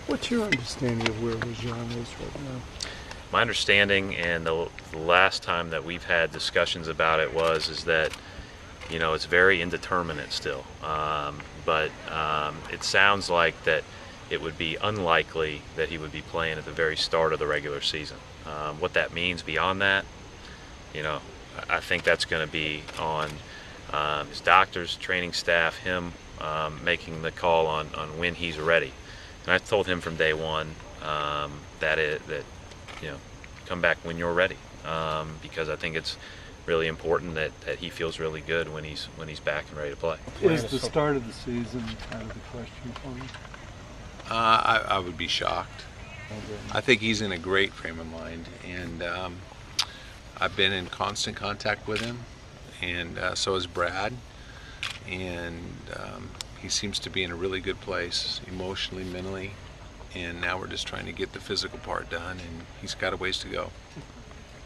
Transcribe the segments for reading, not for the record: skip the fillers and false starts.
What's your understanding of where Rajon is right now? My understanding, and the last time that we've had discussions about it is that, you know, it's very indeterminate still. But it sounds like that it would be unlikely that he would be playing at the very start of the regular season. What that means beyond that, you know, I think that's going to be on his doctors, training staff, him making the call on when he's ready. And I told him from day one that you know, come back when you're ready, because I think it's really important that he feels really good when he's back and ready to play. Is the start of the season out of the question for you? I would be shocked. I think he's in a great frame of mind, and I've been in constant contact with him, and so has Brad, and he seems to be in a really good place emotionally, mentally, and now we're just trying to get the physical part done, and he's got a ways to go.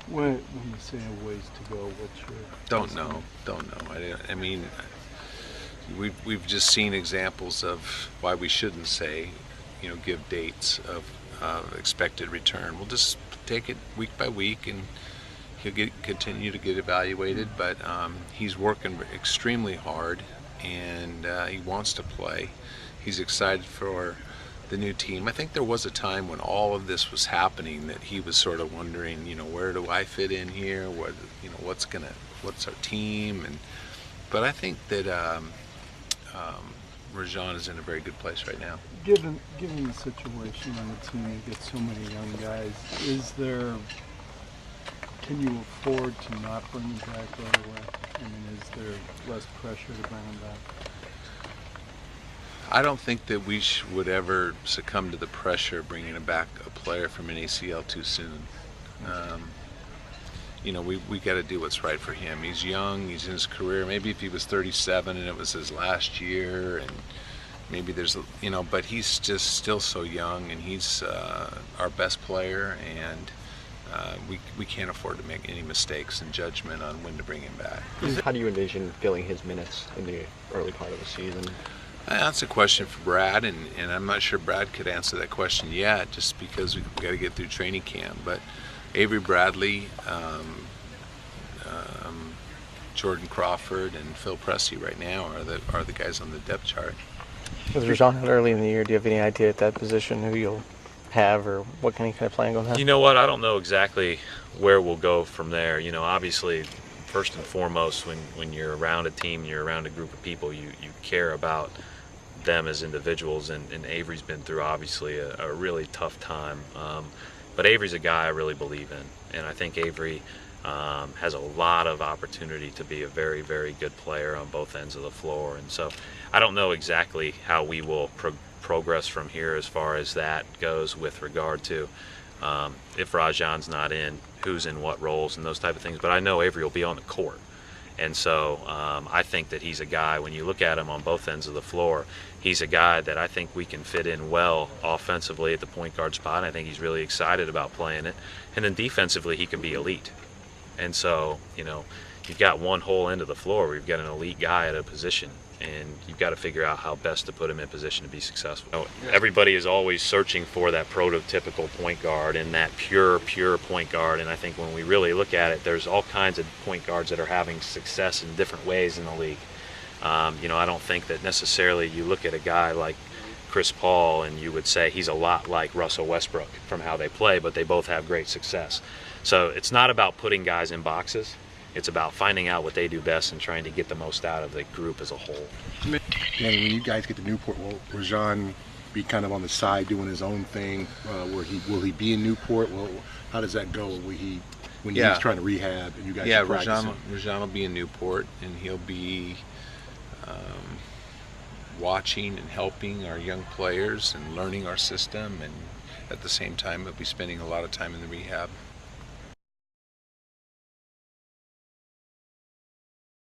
When you say a ways to go, what's your... Don't know. I mean, we've just seen examples of why we shouldn't say, you know, give dates of expected return. We'll just take it week by week, and he'll continue to get evaluated. But he's working extremely hard, and he wants to play. He's excited for the new team. I think there was a time when all of this was happening that he was sort of wondering, you know, where do I fit in here? What, you know, what's our team? But I think that Rajon is in a very good place right now. Given the situation on the team, you get so many young guys. Can you afford to not bring them back right away? I mean, is there less pressure to bring them back? I don't think that we would ever succumb to the pressure of bringing back a player from an ACL too soon. You know, we got to do what's right for him. He's young, he's in his career. Maybe if he was 37 and it was his last year, and maybe there's, you know, but he's just still so young, and he's our best player, and we can't afford to make any mistakes in judgment on when to bring him back. How do you envision filling his minutes in the early part of the season? That's a question for Brad, and I'm not sure Brad could answer that question yet, just because we've got to get through training camp. But Avery Bradley, Jordan Crawford, and Phil Pressey right now are the guys on the depth chart. With Rajon out early in the year, do you have any idea at that position who you'll have, or what kind of plan going on? You know what? I don't know exactly where we'll go from there. You know, obviously, first and foremost, when you're around a team, you're around a group of people, you care about them as individuals, and Avery's been through obviously a really tough time, but Avery's a guy I really believe in, and I think Avery has a lot of opportunity to be a very, very good player on both ends of the floor. And so I don't know exactly how we will progress from here as far as that goes with regard to if Rajon's not in, who's in what roles and those type of things, but I know Avery will be on the court. And so I think that he's a guy, when you look at him on both ends of the floor, he's a guy that I think we can fit in well offensively at the point guard spot. I think he's really excited about playing it. And then defensively, he can be elite. And so, you know, you've got one whole end of the floor where you've got an elite guy at a position, and you've got to figure out how best to put him in position to be successful. You know, everybody is always searching for that prototypical point guard and that pure point guard, and I think when we really look at it, there's all kinds of point guards that are having success in different ways in the league. You know, I don't think that necessarily you look at a guy like Chris Paul and you would say he's a lot like Russell Westbrook from how they play, but they both have great success. So it's not about putting guys in boxes. It's about finding out what they do best and trying to get the most out of the group as a whole. Yeah, when you guys get to Newport, will Rajon be kind of on the side doing his own thing? Will he be in Newport? Well, how does that go? When he's trying to rehab and you guys are practicing? Rajon will be in Newport, and he'll be watching and helping our young players and learning our system, and at the same time he'll be spending a lot of time in the rehab